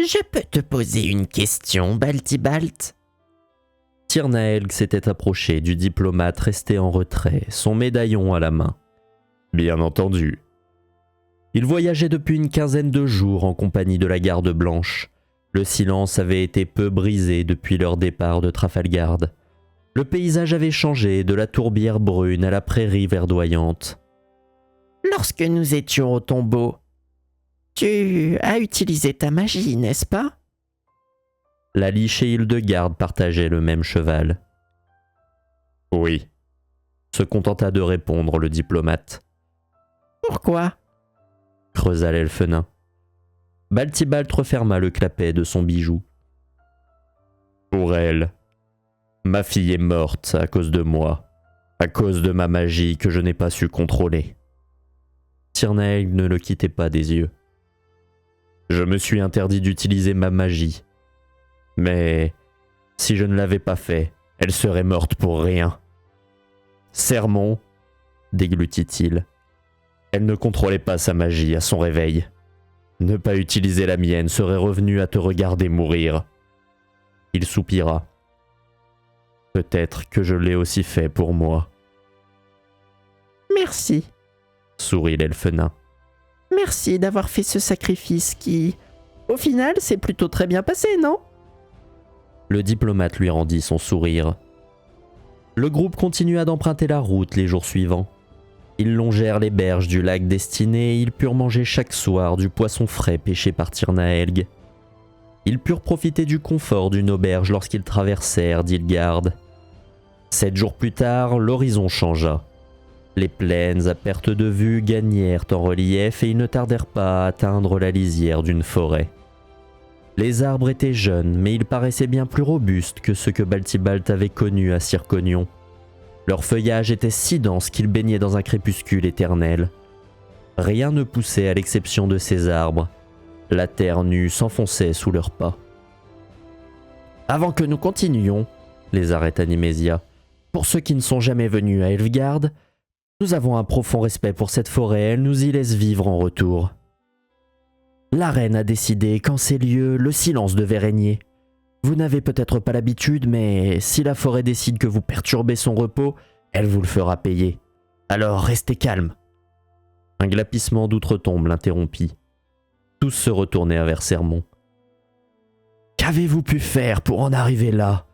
Je peux te poser une question, Baltibalt ? Tirnaelg s'était approché du diplomate resté en retrait, son médaillon à la main. Bien entendu. Il voyageait depuis une quinzaine de jours en compagnie de la garde blanche. Le silence avait été peu brisé depuis leur départ de Trafalgar. Le paysage avait changé de la tourbière brune à la prairie verdoyante. Lorsque nous étions au tombeau, tu as utilisé ta magie, n'est-ce pas ? La Liche et Hildegarde partageaient le même cheval. Oui, se contenta de répondre le diplomate. Pourquoi ? Creusa l'elfe nain. Baltibalt referma le clapet de son bijou. Pour elle, ma fille est morte à cause de moi, à cause de ma magie que je n'ai pas su contrôler. Tirnaelg ne le quittait pas des yeux. Je me suis interdit d'utiliser ma magie. Mais si je ne l'avais pas fait, elle serait morte pour rien. Sermon, déglutit-il. Elle ne contrôlait pas sa magie à son réveil. Ne pas utiliser la mienne serait revenu à te regarder mourir. Il soupira. Peut-être que je l'ai aussi fait pour moi. Merci. Sourit l'elfe nain. Merci d'avoir fait ce sacrifice qui, au final, s'est plutôt très bien passé, non ? Le diplomate lui rendit son sourire. Le groupe continua d'emprunter la route les jours suivants. Ils longèrent les berges du lac Destiné et ils purent manger chaque soir du poisson frais pêché par Tirnaelg. Ils purent profiter du confort d'une auberge lorsqu'ils traversèrent Dilgard. 7 jours plus tard, l'horizon changea. Les plaines à perte de vue gagnèrent en relief et ils ne tardèrent pas à atteindre la lisière d'une forêt. Les arbres étaient jeunes, mais ils paraissaient bien plus robustes que ceux que Baltibalt avait connus à Circonion. Leur feuillage était si dense qu'ils baignaient dans un crépuscule éternel. Rien ne poussait à l'exception de ces arbres. La terre nue s'enfonçait sous leurs pas. « Avant que nous continuions, » les arrêta Nymesia, « pour ceux qui ne sont jamais venus à Elfgard, nous avons un profond respect pour cette forêt, elle nous y laisse vivre en retour. La reine a décidé qu'en ces lieux, le silence devait régner. Vous n'avez peut-être pas l'habitude, mais si la forêt décide que vous perturbez son repos, elle vous le fera payer. Alors restez calme. » Un glapissement d'outre-tombe l'interrompit. Tous se retournèrent vers Sermon. « Qu'avez-vous pu faire pour en arriver là ?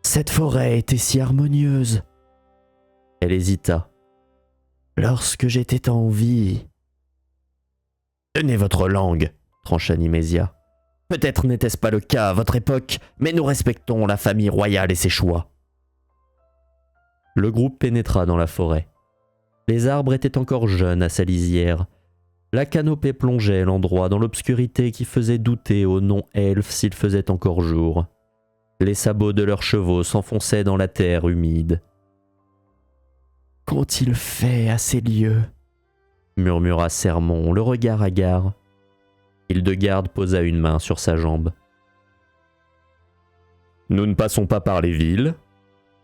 Cette forêt était si harmonieuse. » Elle hésita. « Lorsque j'étais en vie... » « Tenez votre langue, » trancha Nymesia. « Peut-être n'était-ce pas le cas à votre époque, mais nous respectons la famille royale et ses choix. » Le groupe pénétra dans la forêt. Les arbres étaient encore jeunes à sa lisière. La canopée plongeait l'endroit dans l'obscurité qui faisait douter aux non-elfes s'il faisait encore jour. Les sabots de leurs chevaux s'enfonçaient dans la terre humide. « Qu'ont-ils fait à ces lieux ?» murmura Sermon, le regard hagard. Hildegarde posa une main sur sa jambe. « Nous ne passons pas par les villes ?»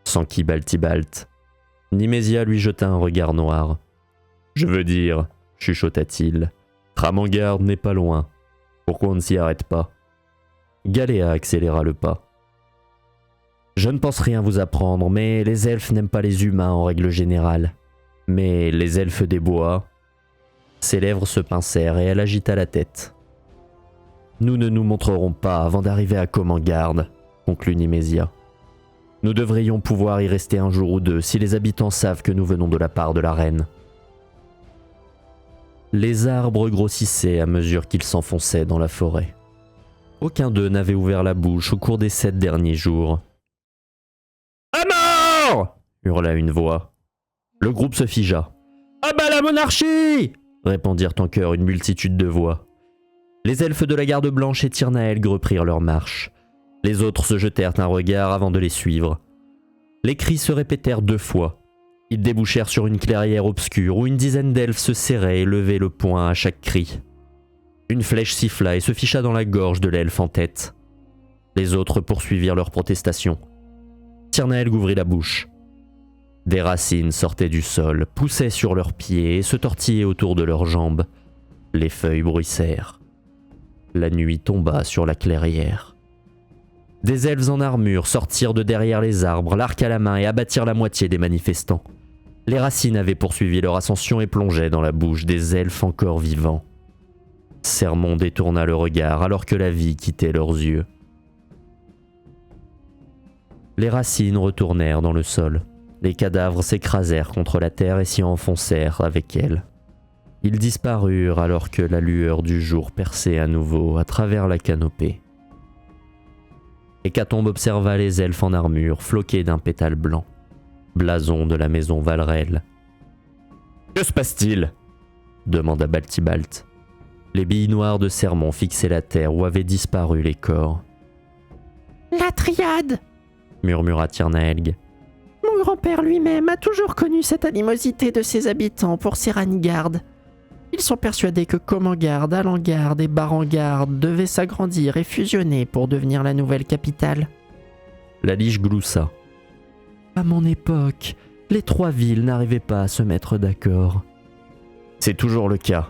s'enquit Baltibalt. Nymesia lui jeta un regard noir. « Je veux dire, » chuchota-t-il, « Ramangard n'est pas loin. Pourquoi on ne s'y arrête pas ?» Galéa accéléra le pas. « Je ne pense rien vous apprendre, mais les elfes n'aiment pas les humains en règle générale. Mais les elfes des bois... » Ses lèvres se pincèrent et elle agita la tête. « Nous ne nous montrerons pas avant d'arriver à Comengard, » conclut Nymesia. « Nous devrions pouvoir y rester un jour ou deux si les habitants savent que nous venons de la part de la reine. » Les arbres grossissaient à mesure qu'ils s'enfonçaient dans la forêt. Aucun d'eux n'avait ouvert la bouche au cours des 7 derniers jours. « À mort !» hurla une voix. Le groupe se figea. « À bas la monarchie !» répondirent en chœur une multitude de voix. Les elfes de la garde blanche et Tirnaelg reprirent leur marche. Les autres se jetèrent un regard avant de les suivre. Les cris se répétèrent 2 fois. Ils débouchèrent sur une clairière obscure où une dizaine d'elfes se serraient et levaient le poing à chaque cri. Une flèche siffla et se ficha dans la gorge de l'elfe en tête. Les autres poursuivirent leur protestation. Tirnaelg ouvrit la bouche. Des racines sortaient du sol, poussaient sur leurs pieds et se tortillaient autour de leurs jambes. Les feuilles bruissèrent. La nuit tomba sur la clairière. Des elfes en armure sortirent de derrière les arbres, l'arc à la main, et abattirent la moitié des manifestants. Les racines avaient poursuivi leur ascension et plongeaient dans la bouche des elfes encore vivants. Sermon détourna le regard alors que la vie quittait leurs yeux. Les racines retournèrent dans le sol. Les cadavres s'écrasèrent contre la terre et s'y enfoncèrent avec elle. Ils disparurent alors que la lueur du jour perçait à nouveau à travers la canopée. Hécatombe observa les elfes en armure floqués d'un pétale blanc, blason de la maison Valrel. « Que se passe-t-il » demanda Baltibalt. Les billes noires de Sermon fixaient la terre où avaient disparu les corps. « La Triade !» murmura Tirnaelg. « Mon grand-père lui-même a toujours connu cette animosité de ses habitants pour Séranigarde. Ils sont persuadés que Commangard, Alangard et Barangard devaient s'agrandir et fusionner pour devenir la nouvelle capitale. » La Liche gloussa. « À mon époque, les trois villes n'arrivaient pas à se mettre d'accord. »« C'est toujours le cas, »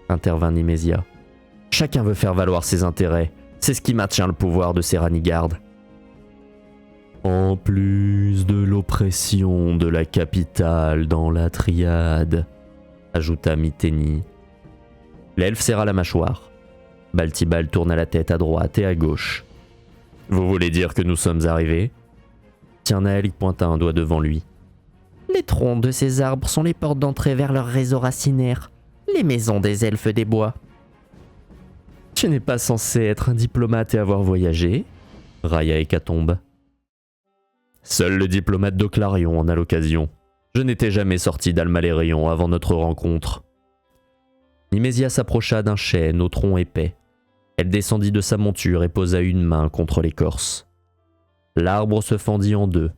intervint Nimésia. « Chacun veut faire valoir ses intérêts. C'est ce qui maintient le pouvoir de Séranigarde. » En plus de l'oppression de la capitale dans la Triade, ajouta Myténie. L'elfe serra la mâchoire. Baltibald tourna la tête à droite et à gauche. Vous voulez dire que nous sommes arrivés ? Tirnaelg pointa un doigt devant lui. Les troncs de ces arbres sont les portes d'entrée vers leur réseau racinaire, les maisons des elfes des bois. Tu n'es pas censé être un diplomate et avoir voyagé ? Railla Hécatombe. Seul le diplomate d'Oclarion en a l'occasion. Je n'étais jamais sorti d'Almalérion avant notre rencontre. Nimésia s'approcha d'un chêne au tronc épais. Elle descendit de sa monture et posa une main contre l'écorce. L'arbre se fendit en deux.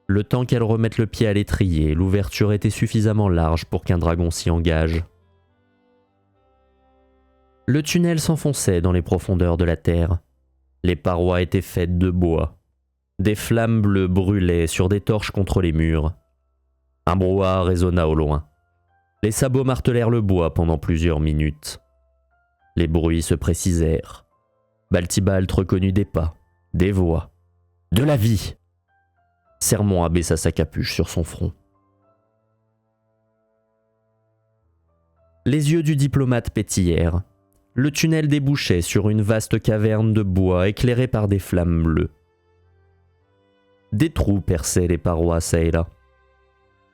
Le temps qu'elle remette le pied à l'étrier, l'ouverture était suffisamment large pour qu'un dragon s'y engage. Le tunnel s'enfonçait dans les profondeurs de la terre. Les parois étaient faites de bois. Des flammes bleues brûlaient sur des torches contre les murs. Un brouhaha résonna au loin. Les sabots martelèrent le bois pendant plusieurs minutes. Les bruits se précisèrent. Baltibald reconnut des pas, des voix, de la vie. Sermon abaissa sa capuche sur son front. Les yeux du diplomate pétillèrent. Le tunnel débouchait sur une vaste caverne de bois éclairée par des flammes bleues. Des trous perçaient les parois çà et là.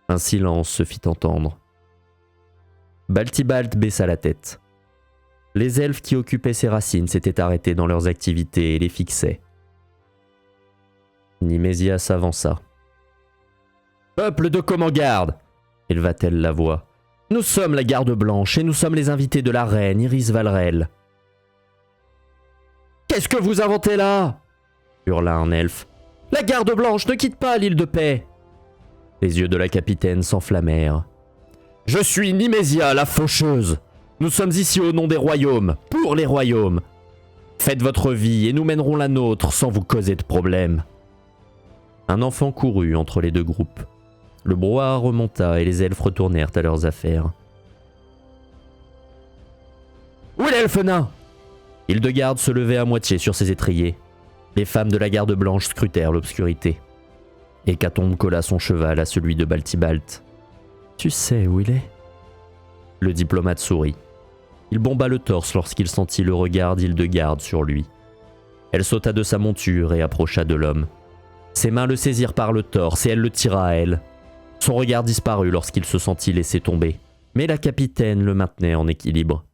Un silence se fit entendre. Baltibald baissa la tête. Les elfes qui occupaient ces racines s'étaient arrêtés dans leurs activités et les fixaient. Nimésia s'avança. « Peuple de Commangard !» éleva-t-elle la voix. « Nous sommes la garde blanche et nous sommes les invités de la reine Iris Valrel. »« Qu'est-ce que vous inventez là ?» hurla un elfe. « La garde blanche ne quitte pas l'île de paix !» Les yeux de la capitaine s'enflammèrent. « Je suis Nimésia, la faucheuse. Nous sommes ici au nom des royaumes, pour les royaumes. Faites votre vie et nous mènerons la nôtre sans vous causer de problème. » Un enfant courut entre les deux groupes. Le brouhaha remonta et les elfes retournèrent à leurs affaires. « Où est l'elfe nain ?» Hildegarde se levait à moitié sur ses étriers. Les femmes de la garde blanche scrutèrent l'obscurité. Hécatombe colla son cheval à celui de Baltibalt. « Tu sais où il est ?» Le diplomate sourit. Il bomba le torse lorsqu'il sentit le regard d'Hildegarde sur lui. Elle sauta de sa monture et approcha de l'homme. Ses mains le saisirent par le torse et elle le tira à elle. Son regard disparut lorsqu'il se sentit laisser tomber, mais la capitaine le maintenait en équilibre.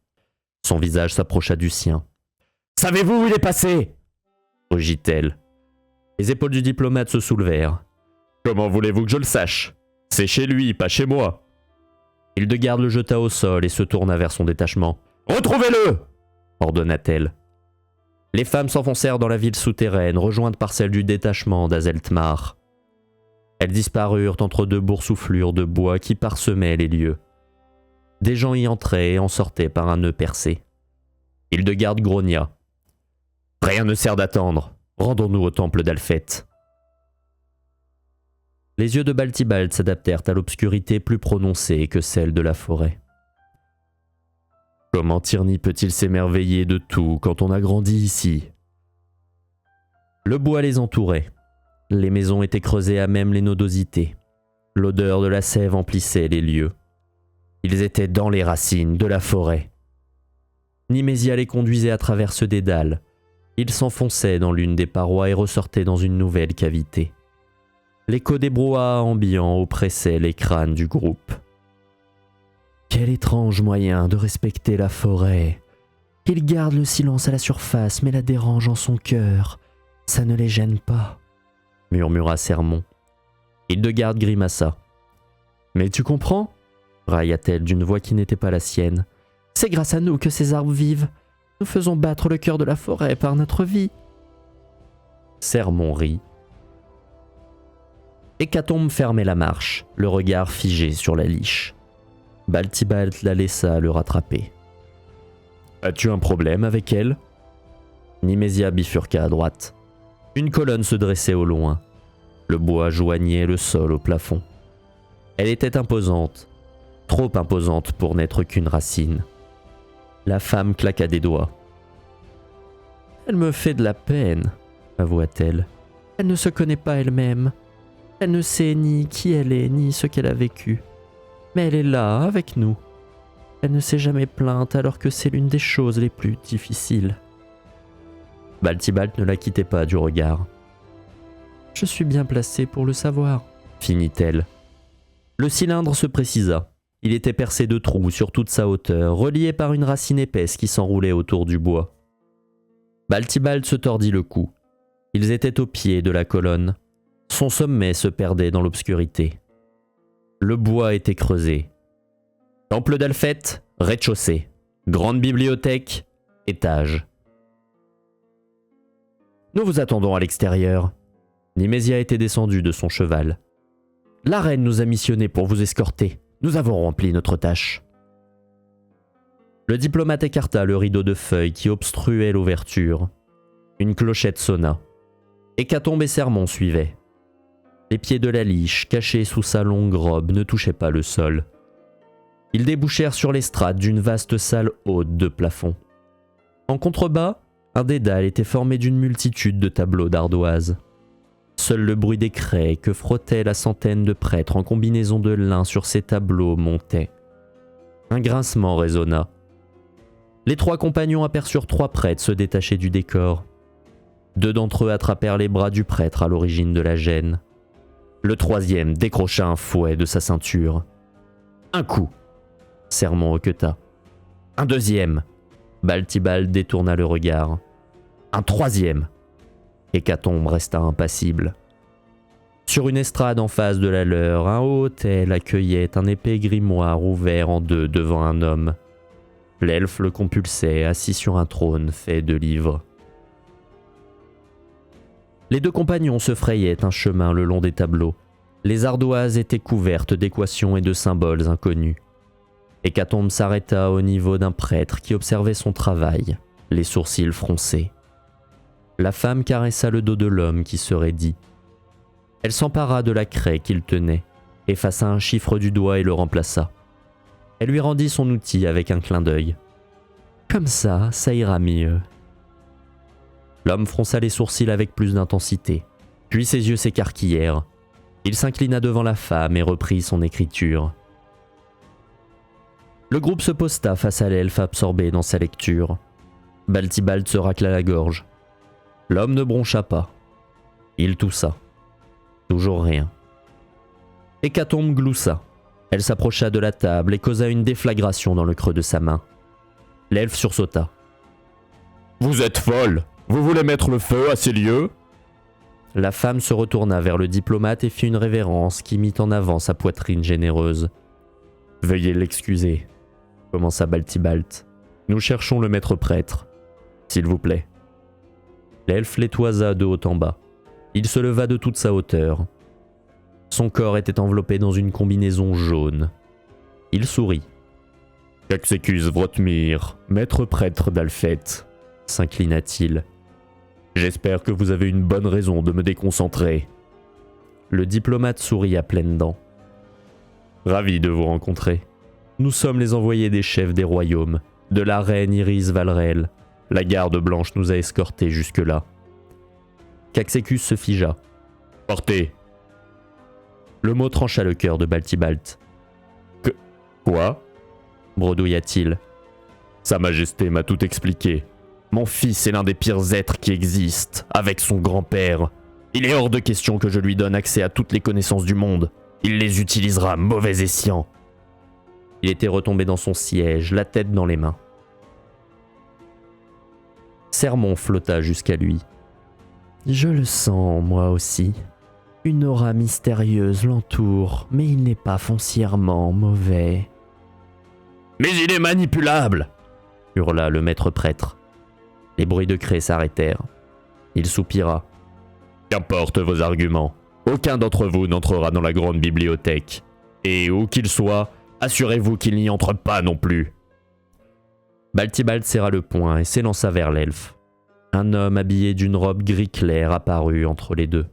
Son visage s'approcha du sien. « Savez-vous où il est passé ?» rugit-elle. Les épaules du diplomate se soulevèrent. « Comment voulez-vous que je le sache ? C'est chez lui, pas chez moi. » Hildegarde le jeta au sol et se tourna vers son détachement. « Retrouvez-le !» ordonna-t-elle. Les femmes s'enfoncèrent dans la ville souterraine, rejointes par celles du détachement d'Azeltmar. Elles disparurent entre deux boursouflures de bois qui parsemaient les lieux. Des gens y entraient et en sortaient par un nœud percé. Hildegarde grogna. « Rien ne sert d'attendre. Rendons-nous au temple d'Alfeth. » Les yeux de Baltibald s'adaptèrent à l'obscurité plus prononcée que celle de la forêt. Comment Tierney peut-il s'émerveiller de tout quand on a grandi ici ? Le bois les entourait. Les maisons étaient creusées à même les nodosités. L'odeur de la sève emplissait les lieux. Ils étaient dans les racines de la forêt. Nimésia les conduisait à travers ce dédale. Ils s'enfonçaient dans l'une des parois et ressortaient dans une nouvelle cavité. L'écho des brouhahas ambiants oppressait les crânes du groupe. Quel étrange moyen de respecter la forêt. Il garde le silence à la surface mais la dérange en son cœur. Ça ne les gêne pas, murmura Sermon. Hildegarde grimaça. Mais tu comprends ? Railla-t-elle d'une voix qui n'était pas la sienne. C'est grâce à nous que ces arbres vivent. Nous faisons battre le cœur de la forêt par notre vie. Sermon rit. Hécatombe fermait la marche, le regard figé sur la liche. Baltibalt la laissa le rattraper. As-tu un problème avec elle ? Nimésia bifurqua à droite. Une colonne se dressait au loin. Le bois joignait le sol au plafond. Elle était imposante, trop imposante pour n'être qu'une racine. La femme claqua des doigts. Elle me fait de la peine, avoua-t-elle. Elle ne se connaît pas elle-même. Elle ne sait ni qui elle est, ni ce qu'elle a vécu. Mais elle est là, avec nous. Elle ne s'est jamais plainte alors que c'est l'une des choses les plus difficiles. Baltibalt ne la quittait pas du regard. Je suis bien placée pour le savoir, finit-elle. Le cylindre se précisa. Il était percé de trous sur toute sa hauteur, relié par une racine épaisse qui s'enroulait autour du bois. Baltibalt se tordit le cou. Ils étaient au pied de la colonne. Son sommet se perdait dans l'obscurité. Le bois était creusé. Temple d'Alphette, rez-de-chaussée. Grande bibliothèque, étage. Nous vous attendons à l'extérieur. Nimésia était descendue de son cheval. La reine nous a missionnés pour vous escorter. Nous avons rempli notre tâche. Le diplomate écarta le rideau de feuilles qui obstruait l'ouverture. Une clochette sonna. Hécatombe et Sermon suivaient. Les pieds de la liche, cachés sous sa longue robe, ne touchaient pas le sol. Ils débouchèrent sur l'estrade d'une vaste salle haute de plafond. En contrebas, un dédale était formé d'une multitude de tableaux d'ardoise. Seul le bruit des craies que frottaient la centaine de prêtres en combinaison de lin sur ces tableaux montait. Un grincement résonna. Les trois compagnons aperçurent trois prêtres se détacher du décor. Deux d'entre eux attrapèrent les bras du prêtre à l'origine de la gêne. Le troisième décrocha un fouet de sa ceinture. Un coup. Sermon hoqueta. Un deuxième. Baltibald détourna le regard. Un troisième. Hécatombe resta impassible. Sur une estrade en face de la leur, un haut autel accueillait un épais grimoire ouvert en deux devant un homme. L'elfe le compulsait, assis sur un trône fait de livres. Les deux compagnons se frayaient un chemin le long des tableaux. Les ardoises étaient couvertes d'équations et de symboles inconnus. Hécatombe s'arrêta au niveau d'un prêtre qui observait son travail, les sourcils froncés. La femme caressa le dos de l'homme qui se raidit. Elle s'empara de la craie qu'il tenait, effaça un chiffre du doigt et le remplaça. Elle lui rendit son outil avec un clin d'œil. « Comme ça ira mieux. » L'homme fronça les sourcils avec plus d'intensité, puis ses yeux s'écarquillèrent. Il s'inclina devant la femme et reprit son écriture. Le groupe se posta face à l'elfe absorbé dans sa lecture. Baltibald se racla la gorge. L'homme ne broncha pas. Il toussa. Toujours rien. Hécatombe gloussa. Elle s'approcha de la table et causa une déflagration dans le creux de sa main. L'elfe sursauta. « Vous êtes folle! Vous voulez mettre le feu à ces lieux ?» La femme se retourna vers le diplomate et fit une révérence qui mit en avant sa poitrine généreuse. « Veuillez l'excuser, » commença Baltibalt. « Nous cherchons le maître prêtre. S'il vous plaît. » L'elfe les toisa de haut en bas. Il se leva de toute sa hauteur. Son corps était enveloppé dans une combinaison jaune. Il sourit. « J'excuse Vrotmir, maître prêtre d'Alphette, » s'inclina-t-il. « J'espère que vous avez une bonne raison de me déconcentrer. » Le diplomate sourit à pleines dents. « Ravi de vous rencontrer. Nous sommes les envoyés des chefs des royaumes. De la reine Iris Valrel. La garde blanche nous a escortés jusque-là. Caxécus se figea. Portez. Le mot trancha le cœur de Baltibalt. Quoi ? Bredouilla-t-il. Sa Majesté m'a tout expliqué. Mon fils est l'un des pires êtres qui existent, avec son grand-père. Il est hors de question que je lui donne accès à toutes les connaissances du monde. Il les utilisera mauvais escient. Il était retombé dans son siège, la tête dans les mains. Sermon flotta jusqu'à lui. Je le sens, moi aussi. Une aura mystérieuse l'entoure, mais il n'est pas foncièrement mauvais. Mais il est manipulable ! Hurla le maître prêtre. Les bruits de craie s'arrêtèrent. Il soupira. Qu'importe vos arguments, aucun d'entre vous n'entrera dans la grande bibliothèque. Et où qu'il soit, assurez-vous qu'il n'y entre pas non plus. Baltibalt serra le poing et s'élança vers l'elfe. Un homme habillé d'une robe gris clair apparut entre les deux.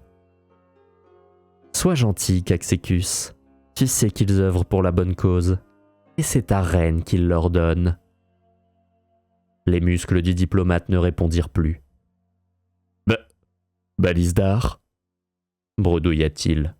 Sois gentil, Caxécus. Tu sais qu'ils œuvrent pour la bonne cause. Et c'est ta reine qui leur donne. Les muscles du diplomate ne répondirent plus. Balisdar, bredouilla-t-il.